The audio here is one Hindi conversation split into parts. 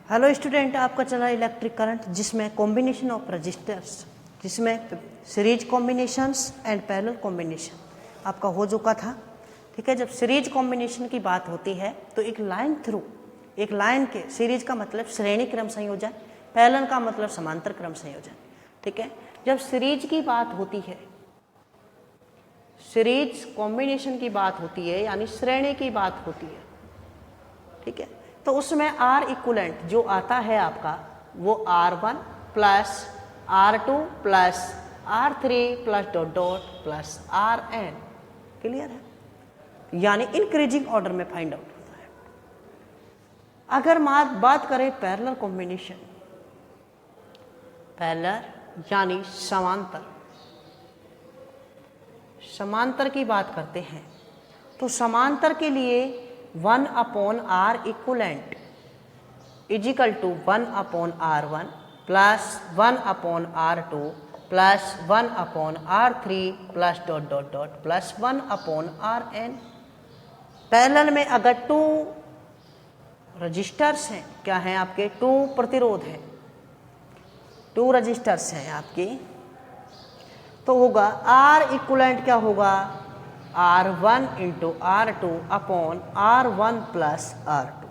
हेलो स्टूडेंट, आपका चला इलेक्ट्रिक करंट जिसमें कॉम्बिनेशन ऑफ रजिस्टर्स, जिसमें series combinations and parallel combination आपका हो चुका था। ठीक है, जब सीरीज कॉम्बिनेशन की बात होती है तो एक लाइन थ्रू, एक लाइन के सीरीज का मतलब श्रेणी क्रम संयोजन, पैरेलल का मतलब समांतर क्रम संयोजन। ठीक है, जब सीरीज की बात होती है, सीरीज कॉम्बिनेशन की बात होती है यानी श्रेणी की बात होती है, ठीक है, तो उसमें आर इक्वलेंट जो आता है आपका वो R1 plus R2 plus R3 plus dot dot plus Rn। Clear है, यानी इंक्रीजिंग ऑर्डर में फाइंड आउट होता है। अगर बात करें पैरेलल कॉम्बिनेशन, पैरेलल यानी समांतर, समांतर की बात करते हैं तो समांतर के लिए 1/R equivalent is equal to 1/R1 plus 1/R2 plus 1/R3 plus dot dot dot plus 1/Rn। Parallel में अगर 2 रजिस्टर्स हैं, क्या हैं आपके 2 प्रतिरोध हैं, 2 रजिस्टर्स हैं आपके, तो होगा R इक्वलेंट क्या होगा R1 into R2 upon R1 plus R2,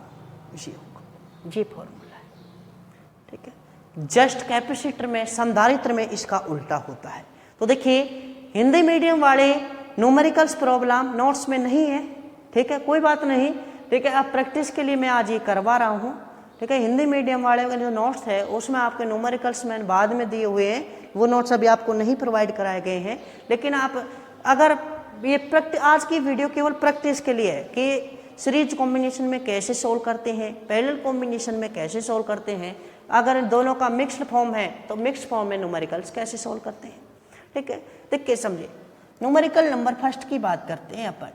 ये होगा, ये फॉर्मूला है। ठीक है, जस्ट कैपेसिटर में, संधारित्र में इसका उल्टा होता है। तो देखिए, हिंदी मीडियम वाले न्यूमेरिकल्स प्रॉब्लम नोट्स में नहीं है, ठीक है, कोई बात नहीं। ठीक है, अब प्रैक्टिस के लिए मैं आज ये करवा रहा हूँ। ठीक है, हिंदी मीडियम वाले का जो नोट्स है उसमें आपके न्यूमेरिकल्स मैंने बाद में दिए हुए हैं, वो नोट्स अभी आपको नहीं प्रोवाइड कराए गए हैं। लेकिन आप अगर ये आज की वीडियो केवल प्रैक्टिस के लिए है कि सीरीज कॉम्बिनेशन में कैसे सोल्व करते हैं, पैरेलल कॉम्बिनेशन में कैसे सोल्व करते हैं, अगर दोनों का मिक्स्ड फॉर्म है तो मिक्स्ड फॉर्म में न्यूमेरिकल्स कैसे सोल्व करते हैं। ठीक है, देख के समझिए। न्यूमेरिकल नंबर फर्स्ट की बात करते हैं अपन।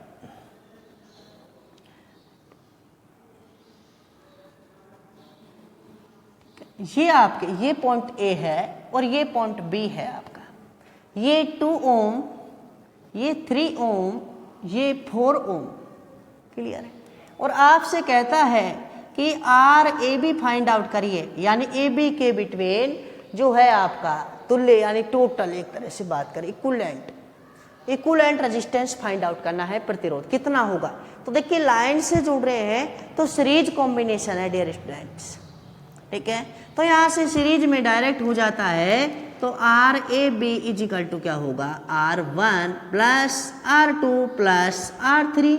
ये आपके ये पॉइंट ए है और ये पॉइंट बी है आपका, ये 2 ओम, ये 3 ओम, ये 4 ओम। क्लियर है, और आपसे कहता है कि R A B find out करिए, यानी ए बी के बिटवीन जो है आपका तुल्य यानी टोटल, एक तरह से बात करें equivalent, equivalent resistance find out करना है, प्रतिरोध कितना होगा। तो देखिए, लाइन से जुड़ रहे हैं तो सीरीज कॉम्बिनेशन है डियर स्टूडेंट्स। ठीक है, तो यहाँ से सीरीज में डायरेक्ट हो जाता है, तो R A B is equal to क्या होगा R1 plus R2 plus R3।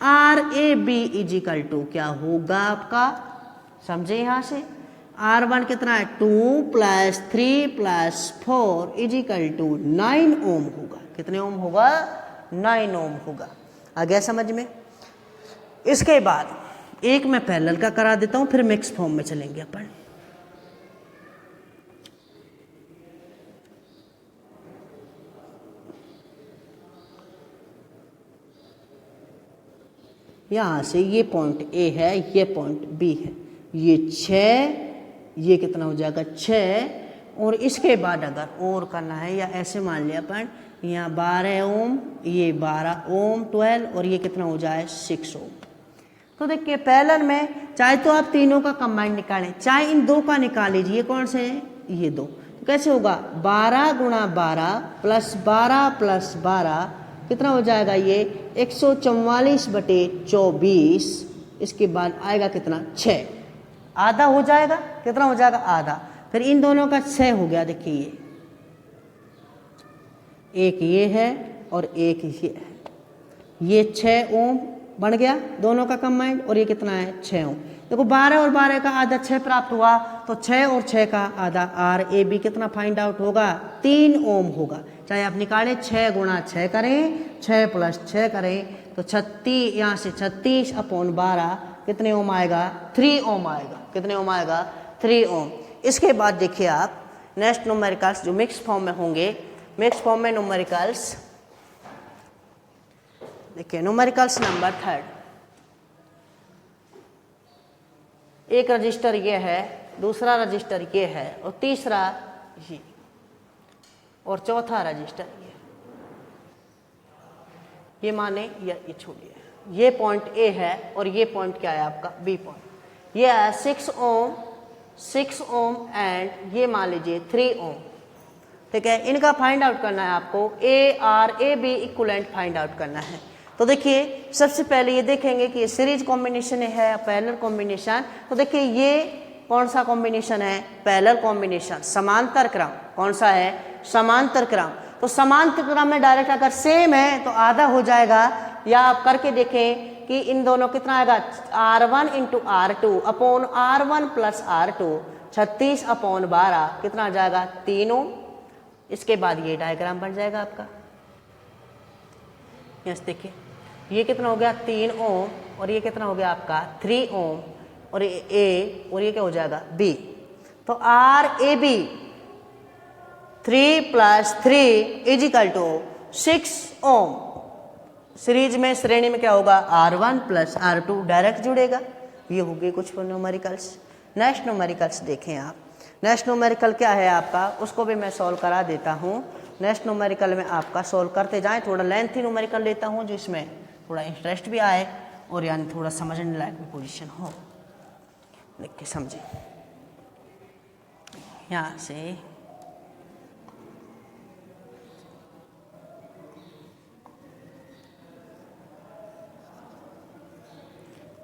R A B is equal to क्या होगा आपका, समझे यहाँ से, R1 कितना है 2 प्लस 3 प्लस 4 इजिकल टू 9 ओम होगा। कितने ओम होगा 9 ओम होगा। आ गया समझ में। इसके बाद एक मैं पैरेलल का करा देता हूं, फिर मिक्स फॉर्म में चलेंगे अपन। यहां से ये पॉइंट ए है, ये पॉइंट बी है, ये 6, ये कितना हो जाएगा 6, और इसके बाद अगर और करना है या ऐसे मान लिया अपन, यहाँ 12 ओम, ये 12 ओम 12, और ये कितना हो जाए 6 ओम। तो देखिए, पैरेलल में चाहे तो आप तीनों का कंबाइंड निकालें, चाहे इन 2 का निकाल लीजिए। कौन से हैं ये 2, तो कैसे होगा 12 गुणा 12 प्लस 12 प्लस 12 कितना हो जाएगा ये 144/24। इसके बाद आएगा कितना 6, आधा हो जाएगा, कितना हो जाएगा आधा। फिर इन दोनों का 6 हो गया। देखिए, ये एक ये है और एक ये है, ये 6 ओम बन गया दोनों का कंबाइंड, और ये कितना है 6 ओम। देखो, 12 और 12 का आधा 6 प्राप्त हुआ, तो 6 और 6 का आधा आर ए बी कितना फाइंड आउट होगा 3 ओम होगा। चाहे आप निकालें 6 गुणा 6 करें, 6 प्लस 6 करें, तो 36, यहाँ से 36/12 कितने ओम आएगा 3 ओम आएगा। कितने ओम आएगा 3 ओम। इसके बाद देखिए आप नेक्स्ट न्यूमेरिकल्स जो मिक्स फॉर्म में होंगे, मिक्स फॉर्म में न्यूमेरिकल्स देखिए, न्यूमेरिकल्स नंबर 3, एक रजिस्टर ये है, दूसरा रजिस्टर ये है, और तीसरा ये, और चौथा रजिस्टर ये माने या ये छोड़िए, ये पॉइंट ए है और ये पॉइंट क्या है आपका बी पॉइंट। ये है 6 ओम 6 ओम एंड ये मान लीजिए 3 ओम। ठीक है, इनका फाइंड आउट करना है आपको, A R A B equivalent find out करना है। तो देखिए सबसे पहले ये देखेंगे कि ये सीरीज कॉम्बिनेशन है या पैरेलल कॉम्बिनेशन। तो देखिए ये कौन सा कॉम्बिनेशन है, पैरेलल कॉम्बिनेशन, समांतर क्रम। कौन सा है, समांतर क्रम। तो समांतर क्रम में डायरेक्ट अगर सेम है तो आधा हो जाएगा, या आप करके देखें कि इन दोनों कितना आएगा, R1 into R2 upon R1 plus R2, 36 upon 12 कितना आ जाएगा, 3 ओम। इसके बाद ये डायग्राम बन जाएगा आपका। यस देखिए ये कितना हो गया, 3 ओम, और ये कितना हो गया आपका 3 ओम, और ये ए, और ये क्या हो जाएगा बी। तो R A B 3 plus 3 is equal to 6 ohm. Series में श्रेणी में क्या होगा, R1 प्लस R2 डायरेक्ट जुड़ेगा। ये हो गए कुछ न्यूमेरिकल्स। नेक्स्ट न्यूमेरिकल्स देखें आप। नेक्स्ट न्यूमेरिकल क्या है आपका, उसको भी मैं सॉल्व करा देता हूँ। नेक्स्ट न्यूमेरिकल में आपका सॉल्व करते जाएं, थोड़ा लेंथी न्यूमेरिकल लेता हूँ जिसमें थोड़ा इंटरेस्ट भी आए और यानी थोड़ा समझने लायक भी पोजीशन हो। लिख के समझे, यहाँ से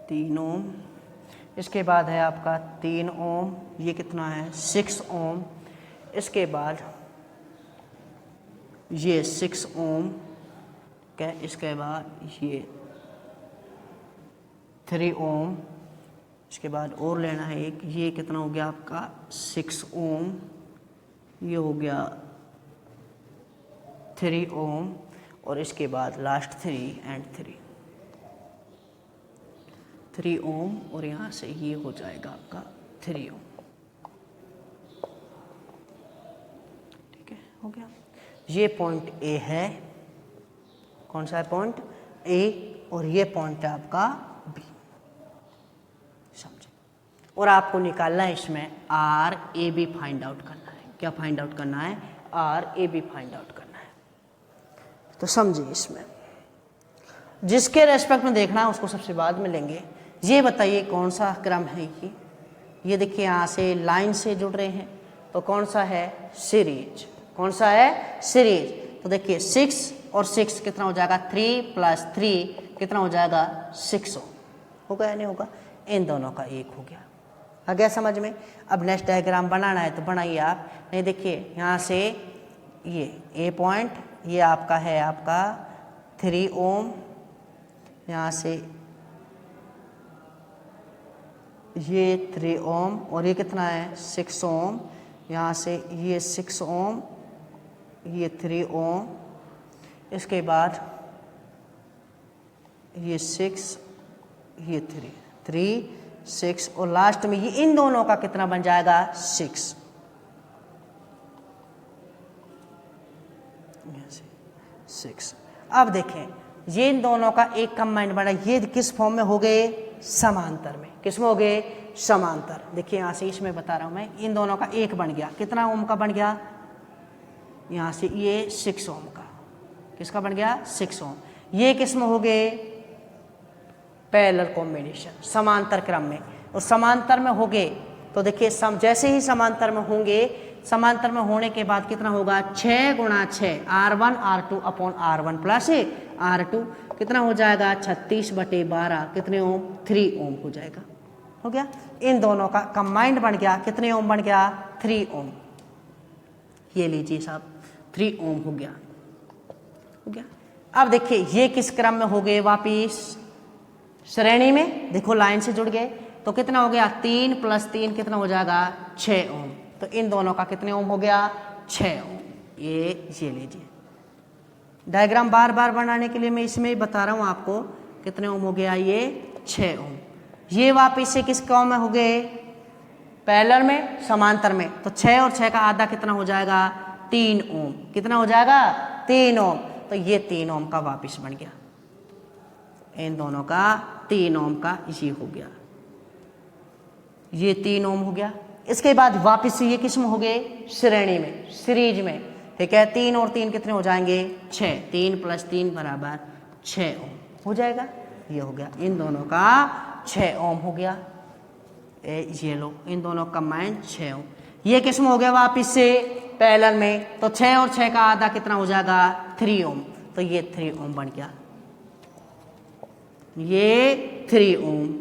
तीन ओम, इसके बाद है आपका 3 ओम, ये कितना है 6 ओम, इसके बाद ये 6 ओम, क्या, इसके बाद ये 3 ओम, इसके बाद और लेना है एक, ये कितना हो गया आपका 6 ओम, ये हो गया 3 ओम, और इसके बाद लास्ट 3 एंड 3 ओम, और यहाँ से ये हो जाएगा आपका 3 ओम। ठीक है, हो गया। ये पॉइंट ए है, कौन सा है पॉइंट ए, और ये पॉइंट है आपका बी। समझे, और आपको निकालना है इसमें R A B find out करना है। क्या फाइंड आउट करना है, R A B find out करना है। तो समझिए इसमें जिसके रेस्पेक्ट में देखना है उसको सबसे बाद में लेंगे। ये बताइए कौन सा क्रम है ये देखिए यहाँ से लाइन से जुड़ रहे हैं, तो कौन सा है, सीरीज। कौन सा है, सीरीज। तो देखिए 6 और 6 कितना हो जाएगा, 3 प्लस 3 कितना हो जाएगा 6 होगा या नहीं होगा, इन दोनों का एक हो गया। आ गया समझ में। अब नेक्स्ट डायग्राम बनाना है तो बनाइए आप। नहीं देखिए यहाँ से ये ए पॉइंट, ये आपका है आपका 3 ओम, यहाँ से ये 3 ओम, और ये कितना है 6 ओम, यहाँ से ये 6 ओम, ये 3 ओम, इसके बाद ये 6, ये 3, 6, और लास्ट में ये इन दोनों का कितना बन जाएगा 6। 6। अब देखें ये इन दोनों का एक कंबाइंड बना, ये किस फॉर्म में हो गए, समांतर में। किस में हो गए, समांतर। देखिए यहाँ से इसमें बता रहा हूं मैं, इन दोनों का एक बन गया, कितना ओम का बन गया, यहाँ से ये 6 ओम का, किसका बन गया 6 ओम। ये किस में हो गए, पैरेलल कॉम्बिनेशन, समांतर क्रम में। और समांतर में हो गए तो देखिए जैसे ही समांतर में होंगे, समांतर में होने के बाद कितना होगा, 6 गुणा 6 R1 R2 upon R1 plus R2 कितना हो जाएगा 36/12 कितने ओम, 3 ओम हो जाएगा। हो गया, इन दोनों का कंबाइंड बन गया, कितने ओम बन गया 3 ओम। ये लीजिए साहब 3 ओम हो गया। हो गया। अब देखिए ये किस क्रम में हो गए, वापिस श्रेणी में। देखो लाइन से जुड़ गए तो कितना हो गया, 3 + 3 कितना हो जाएगा 6 ओम। तो इन दोनों का कितने ओम हो गया 6 ओम। ये लीजिए डायग्राम बार बार बनाने के लिए मैं इसमें ही बता रहा हूं आपको, कितने ओम हो गया, ये 6 ओम। ये वापिस से किस क्रम में हो गए, पैरेलल में, समांतर में। तो 6 और 6 का आधा कितना हो जाएगा 3 ओम। कितना हो जाएगा 3 ओम। तो ये 3 ओम का वापिस बन गया, इन दोनों का 3 ओम का ये हो गया, ये 3 ओम हो गया। इसके बाद वापिस ये किस में हो गए, श्रेणी में, सीरीज में। ठीक है, 3 और 3 कितने हो जाएंगे 6, 3 + 3 = 6 ओम हो जाएगा। ये हो गया, इन दोनों का 6 ओम हो गया। ये लो, इन दोनों कंबाइंड 6 ओम। ये किस्म हो गया वापिस से पैरेलल में, तो 6 और 6 का आधा कितना हो जाएगा 3 ओम, तो ये 3 ओम बन गया, ये 3 ओम।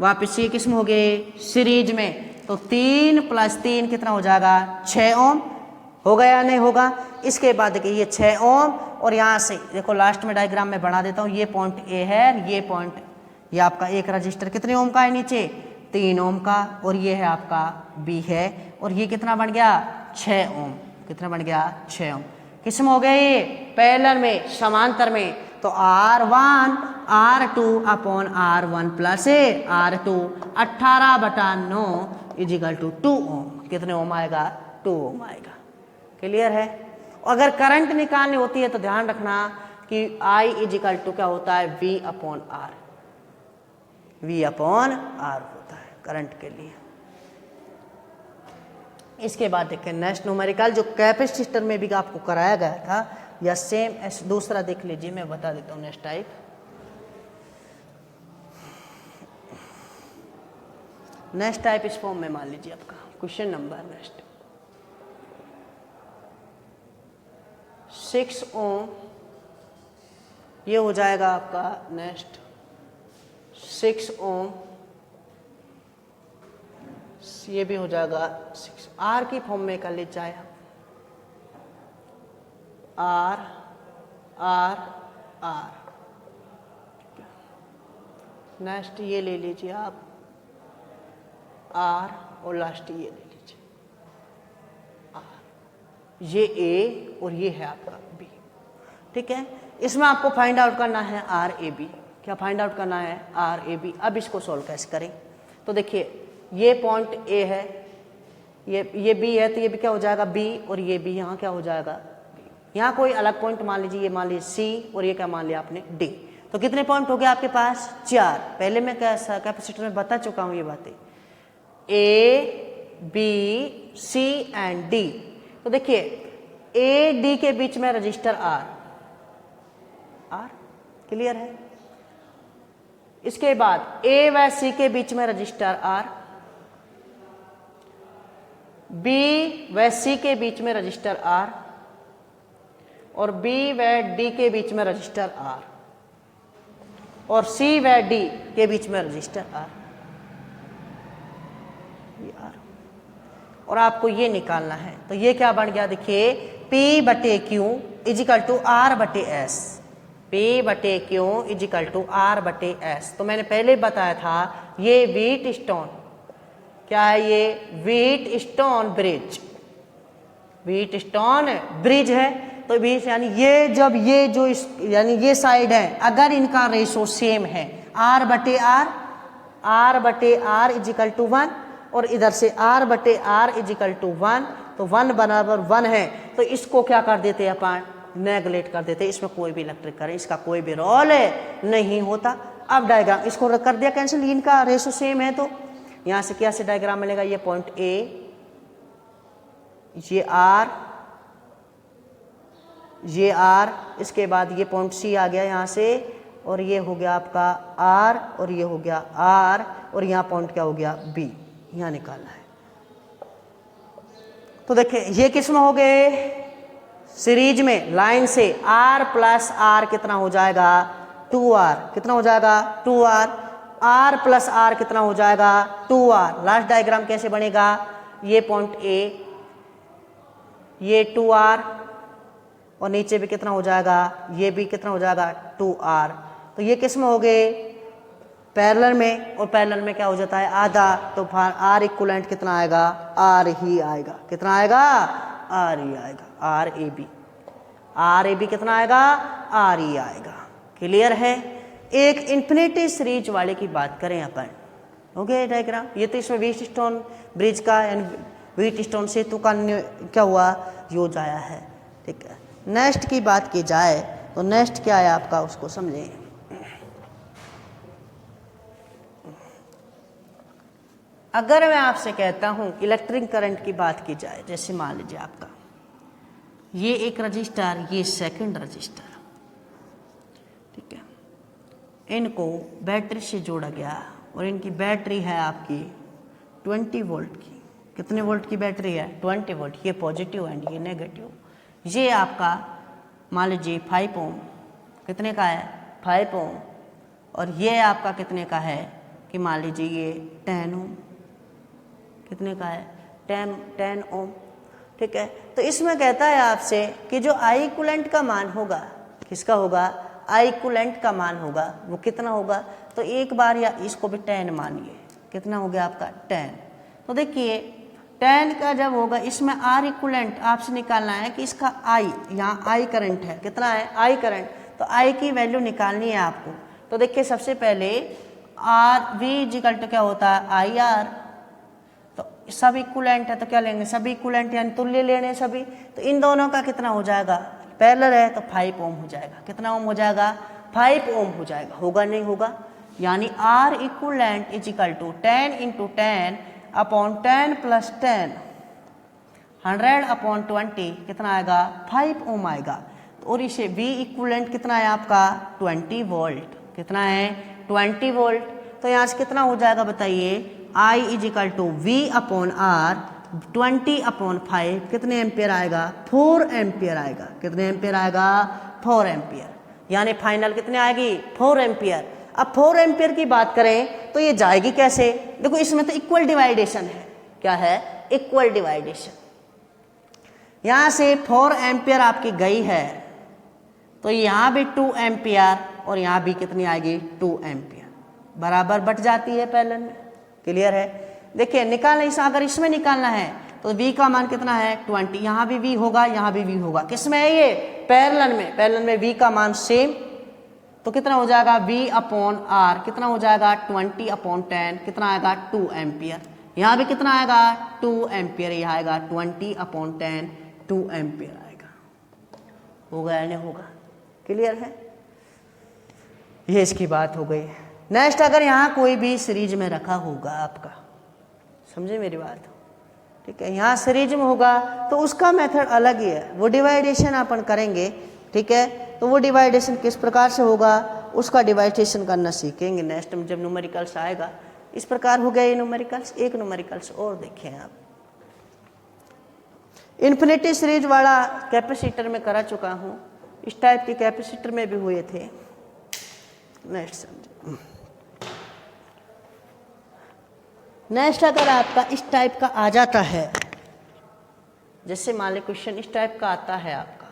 वापिस ये किस्म हो गए सीरीज में, तो 3 + 3 कितना हो जाएगा 6 ओम, हो गया या नहीं होगा। इसके बाद देखिए ये 6 ओम, और यहाँ से देखो लास्ट में डायग्राम में बना देता हूँ, ये पॉइंट ए है, ये पॉइंट, ये आपका एक रजिस्टर कितने ओम का है नीचे 3 ओम का, और ये है आपका बी है, और ये कितना बन गया 6 ओम, कितना बन गया 6 ओम। किस्म हो गए ये पैरेलल में, समांतर में, तो R1 R2 upon R1 plus R2 18/9 = 2 ओम, कितने ओम आएगा 2 ओम आएगा। क्लियर है। अगर करंट निकालनी होती है तो ध्यान रखना कि I = क्या होता है V/R, V/R होता है करंट के लिए। इसके बाद देखें नेक्स्ट न्यूमेरिकल, जो कैपेसिटर में भी आपको कराया गया था, या सेम ऐसे दूसरा देख लीजिए, मैं बता देता हूँ नेक्स्ट टाइप। नेक्स्ट टाइप इस फॉर्म में मान लीजिए आपका क्वेश्चन नंबर नेक्स्ट 6 ओम, ये हो जाएगा आपका नेक्स्ट 6 ओम, ये भी हो जाएगा 6, आर की फॉर्म में कर ले चाहे आर आर आर। नेक्स्ट ये ले लीजिए आप आर, और लास्ट ये ले लीजिए आर, ये ए और ये है आपका बी। ठीक है, इसमें आपको फाइंड आउट करना है आर ए बी। क्या फाइंड आउट करना है आर ए बी। अब इसको सॉल्व कैसे करें, तो देखिए ये पॉइंट ए है, ये बी है, तो ये भी क्या हो जाएगा बी, और ये भी यहाँ क्या हो जाएगा बी। यहाँ कोई अलग पॉइंट मान लीजिए, ये मान लीजिए सी, और ये क्या मान लिया आपने डी। तो कितने पॉइंट हो गए आपके पास 4। पहले मैं कैपेसिटर में बता चुका हूँ ये बातें, A B C and D. तो देखिए ए डी के बीच में रजिस्टर आर, आर क्लियर है। इसके बाद ए व सी के बीच में रजिस्टर आर, बी व सी के बीच में रजिस्टर आर, और बी व डी के बीच में रजिस्टर आर, और सी व डी के बीच में रजिस्टर आर, ये आर। और आपको ये निकालना है, तो ये क्या बन गया देखिए P/Q = R/S, P/Q = R/S। तो मैंने पहले बताया था ये व्हीट स्टोन, क्या है ये wheat stone bridge, wheat stone bridge है। तो बीच यानी ये जब ये जो यानी ये साइड है, अगर इनका रेशो सेम है R/R, R/R = 1, और इधर से R/R = 1, तो 1 = 1 है, तो इसको क्या कर देते हैं अपन नेगलेक्ट कर देते हैं, इसमें कोई भी इलेक्ट्रिक करंट, इसका कोई भी रोल नहीं होता। अब डायग्राम इसको कर दिया कैंसिल, इनका रेशो सेम है, तो यहाँ से क्या से डायग्राम मिलेगा, ये पॉइंट ए, ये आर, ये आर, इसके बाद ये पॉइंट सी आ गया यहाँ से, और ये हो गया आपका आर, और ये हो गया आर, और यहाँ पॉइंट क्या हो गया बी, यहाँ निकालना है। तो देखिए ये किस्म हो गए सीरीज में लाइन से R + R कितना हो जाएगा 2R, कितना हो जाएगा 2R, R + R कितना हो जाएगा 2R। लास्ट डायग्राम कैसे बनेगा, ये पॉइंट ए, ये 2R, और नीचे भी कितना हो जाएगा, ये भी कितना हो जाएगा 2R। तो ये किस्म हो गए पैरेलल में, और पैरेलल में क्या हो जाता है आधा, तो R इक्विवेलेंट कितना आएगा R ही आएगा, कितना आएगा R ही आएगा, RAB कितना आएगा R ही आएगा। क्लियर है। एक इन्फिनिटी सीरीज वाले की बात करें अपन, हो गया डायग्राम। ये तो इसमें व्हीट स्टोन ब्रिज का यानी व्हीट स्टोन सेतु का क्या हुआ यूज आया है। ठीक है, नेक्स्ट की बात की जाए तो नेक्स्ट क्या है आपका, उसको समझें। अगर मैं आपसे कहता हूं इलेक्ट्रिक करंट की बात की जाए, जैसे मान लीजिए आपका ये एक रजिस्टर, ये सेकंड रजिस्टर, ठीक है, इनको बैटरी से जोड़ा गया और इनकी बैटरी है आपकी 20 वोल्ट की, कितने वोल्ट की बैटरी है 20 वोल्ट, ये पॉजिटिव एंड ये नेगेटिव। ये आपका मान लीजिए 5 ओम, कितने का है 5 ओम, और ये आपका कितने का है कि मान लीजिए ये 10 ओम, कितने का है 10 ओम, ठीक है। तो इसमें कहता है आपसे कि जो आई इक्विवेलेंट का मान होगा, किसका होगा, आई इक्विवेलेंट का मान होगा, वो कितना होगा। तो एक बार या इसको भी 10 मानिए, कितना हो गया आपका 10। तो देखिए 10 का जब होगा, इसमें आर इक्विवेलेंट आपसे निकालना है कि इसका आई, यहाँ आई करंट है, कितना है आई करंट, तो आई की वैल्यू निकालनी है आपको। तो देखिए सबसे पहले आर वी इक्वल टू क्या होता है आई आर, तो सब इक्विवेलेंट है तो क्या लेंगे, सभी इक्विवेलेंट यानी तुल्य लेने सभी। तो इन दोनों का कितना हो जाएगा, पैरेलल है तो 5 ओम हो जाएगा, कितना ओम हो जाएगा 5 ओम हो जाएगा, होगा नहीं होगा, यानी R equivalent is equal to 10 into 10 upon 10 plus 10 100 upon 20 कितना आएगा 5 ओम आएगा। तो और इसे V इक्विवेलेंट कितना है आपका 20 वोल्ट, कितना है 20 वोल्ट। तो यहाँ से कितना हो जाएगा बताइए, I is equal to V upon R 20 upon 5 कितने एम्पियर आएगा 4 एम्पियर आएगा, कितने एम्पियर आएगा 4 एम्पियर, यानी फाइनल कितने आएगी 4 एम्पियर। अब 4 एम्पियर की बात करें तो ये जाएगी कैसे, देखो इसमें तो इक्वल डिवाइडेशन है, क्या है इक्वल डिवाइडेशन। यहाँ से 4 एम्पियर आपकी गई है तो यहाँ भी 2 एम्पियर और यहाँ भी कितनी आएगी 2 एम्पियर, बराबर बट जाती है पैरेलल में, क्लियर है। देखिए निकालना, इस अगर इसमें निकालना है तो V का मान कितना है 20, यहाँ भी V होगा यहाँ भी V होगा, किसमें है ये पैरेलल में, पैरेलल में V का मान सेम, तो कितना हो जाएगा V अपॉन R कितना हो जाएगा 20 अपॉन 10 कितना आएगा 2 एम्पियर, यहाँ भी कितना आएगा 2 एम्पियर, यहाँ आएगा 20 अपॉन 10 2 एम्पियर आएगा, होगा या नहीं होगा, क्लियर है। ये इसकी बात हो गई। नेक्स्ट अगर यहाँ कोई भी सीरीज में रखा होगा आपका, समझे मेरी बात, ठीक है, यहाँ सीरीज में होगा तो उसका मेथड अलग ही है, वो डिवाइडेशन अपन करेंगे, ठीक है। तो वो डिवाइडेशन किस प्रकार से होगा उसका डिवाइडेशन करना सीखेंगे नेक्स्ट में जब न्यूमेरिकल्स आएगा। इस प्रकार हो गया ये न्यूमेरिकल्स। एक न्यूमेरिकल्स और देखें आप, इन्फिनिटी सीरीज वाला कैपेसिटर में करा चुका हूँ, इस टाइप के कैपेसिटर में भी हुए थे। नेक्स्ट समझे, नेक्स्ट अगर आपका इस टाइप का आ जाता है, जैसे मान लीजिए क्वेश्चन इस टाइप का आता है आपका,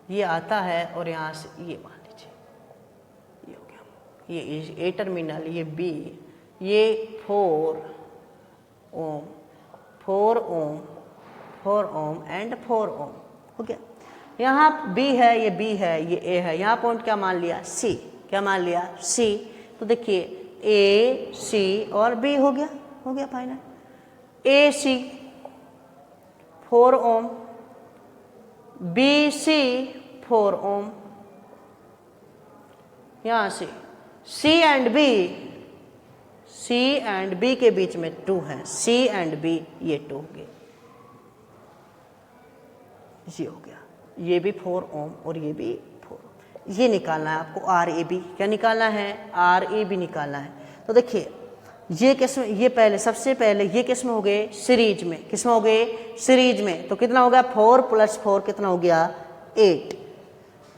ये आता है और यहाँ से ये मान लीजिए ये हो गया, ये ए टर्मिनल, ये बी, ये 4 ओम 4 ओम 4 ओम एंड 4 ओम हो गया। यहाँ बी है, ये बी है, ये ए है, यहाँ पॉइंट क्या मान लिया सी, क्या मान लिया सी। तो देखिए ए सी और बी हो गया फाइनल। ए सी 4 ओम, बी सी 4 ओम, यहाँ से सी एंड बी के बीच में 2 है, सी एंड बी ये 2 हो गए, ये हो गया, ये भी 4 ओम और ये भी 4 ओम। ये निकालना है आपको आर ए बी, क्या निकालना है आर ए बी निकालना है। तो देखिए ये किस में, ये पहले सबसे पहले ये किस में हो गए सीरीज में, किस में हो गए सीरीज में। तो कितना हो गया 4 + 4 कितना हो गया 8,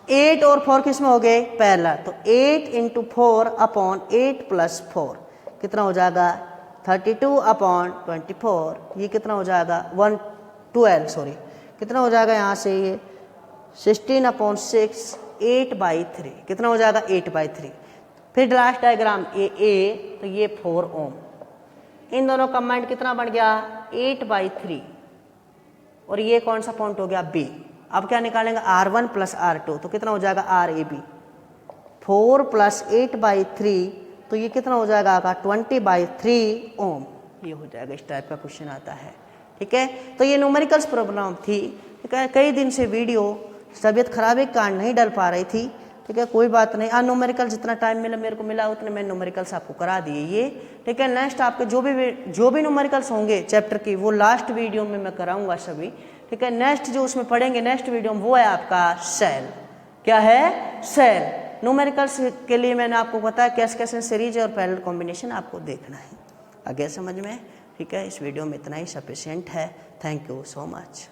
8 और 4 किस में हो गए पैरेलल। तो 8 × 4 अपॉन 8 + 4 कितना हो जाएगा 32 अपॉन 24, ये कितना हो जाएगा 112 सॉरी कितना हो जाएगा यहाँ से ये 16 अपॉन 6 8/3 कितना हो जाएगा 8/3। फिर लास्ट डायग्राम ए तो ये 4 ओम, इन दोनों कंबाइंड कितना बन गया 8/3 और ये कौन सा पॉइंट हो गया बी। अब क्या निकालेंगे R1 + R2 तो कितना हो जाएगा RAB 4 + 8/3 तो ये कितना हो जाएगा आपका 20/3 ओम, ये हो जाएगा। इस टाइप का क्वेश्चन आता है, ठीक है। तो ये न्यूमेरिकल्स प्रॉब्लम थी, ठीक है। कई दिन से वीडियो तबीयत खराब के कारण नहीं डल पा रही थी, ठीक है, कोई बात नहीं। न्यूमेरिकल जितना टाइम मिला मेरे को मिला उतने मैं न्यूमेरिकल्स आपको करा दिए ये, ठीक है। नेक्स्ट आपके जो भी न्यूमेरिकल्स होंगे चैप्टर की वो लास्ट वीडियो में मैं कराऊंगा सभी, ठीक है। नेक्स्ट जो उसमें पढ़ेंगे नेक्स्ट वीडियो में वो है आपका सेल, क्या है सेल। न्यूमेरिकल्स के लिए मैंने आपको बताया कैस्केशन सीरीज और पैरेलल कॉम्बिनेशन आपको देखना है। आगे समझ में? ठीक है, इस वीडियो में इतना ही सफिशिएंट है। Thank you so much.